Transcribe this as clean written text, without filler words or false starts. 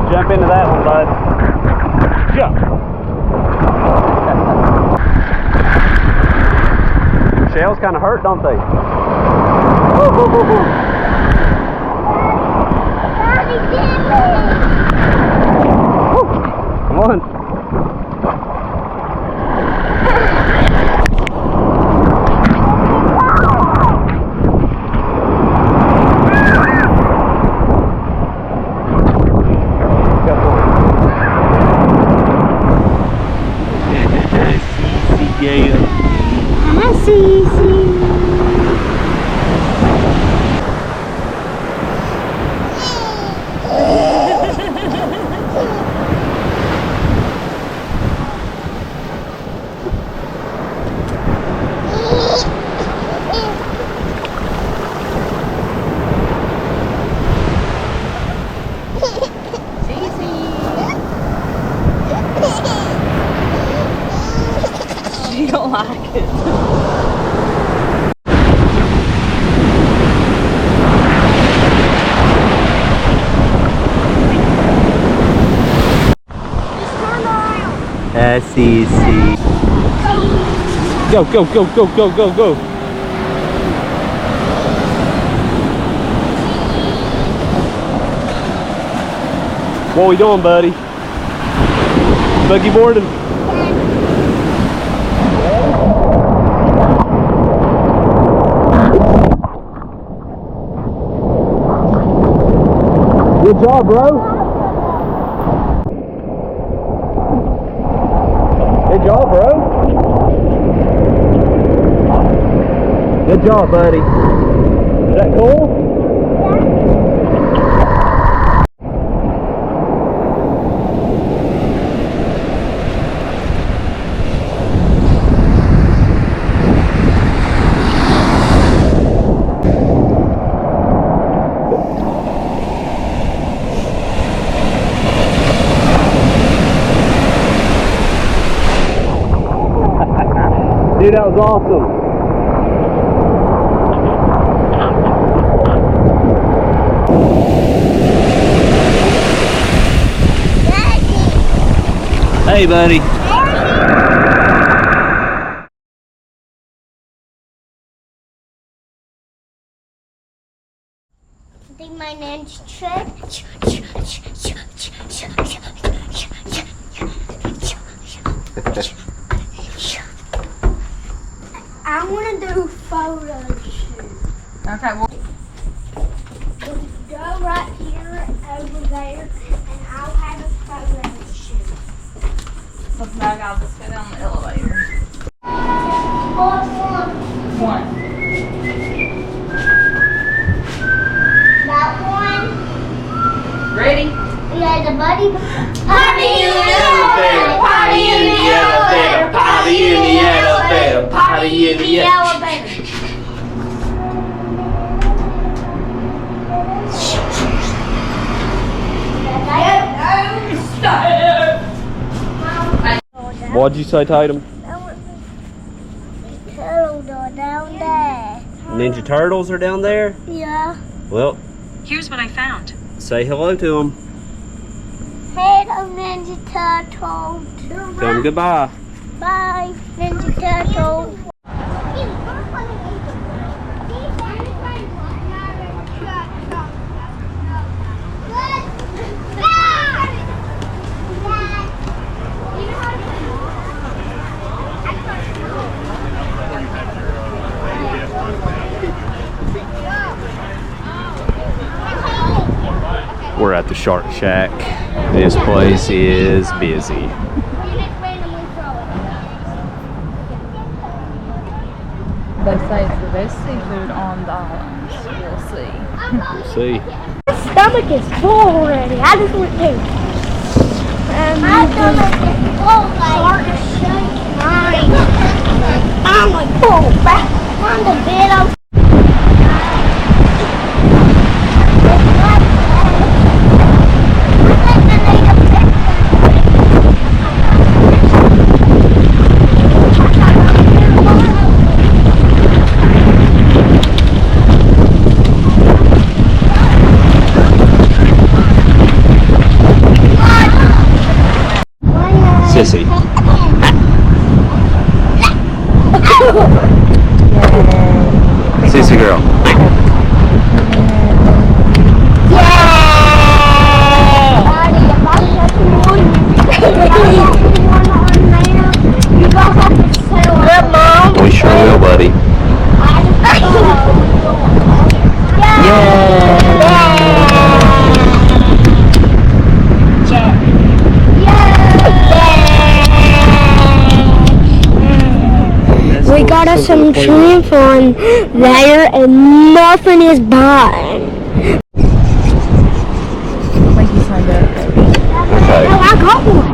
Jump into that one, bud. Jump. Shells kind of hurt, don't they? Woo, woo, woo, woo. Woo. Come on. You don't like it. S-E-C. Go, go, go, go, go, go, go. What we doing, buddy? Buggy boarding? Good job, bro. Good job, bro. Good job, buddy. Is that cool? Dude, that was awesome. Hey, buddy. do my ninja trick. I want to do photo shoot. Okay, well. Go right here, over there, and I'll have a photo shoot. Let's now I'll just go down the elevator. One. That one. Ready? Yeah, the buddy. Party in the elevator, party in the elevator, party in the elevator, party in the elevator. What'd you say, Tatum? Turtles are down there. Ninja Turtles are down there? Yeah. Well, Here's what I found. say hello to them. Hey, the Ninja Turtles. Tell them goodbye. Bye, Ninja Turtles. We're at the Shark Shack. This place is busy. They say it's the best seafood on the island. We'll see. We'll see. My stomach is full already. I just went to. My stomach is full. Shark is shaking mine. I'm like full. On the bed. Sissy. Sissy girl. We sure will, buddy. We got us some shrimp on there and nothing is biting. Like you signed up. Okay. Oh, I got one.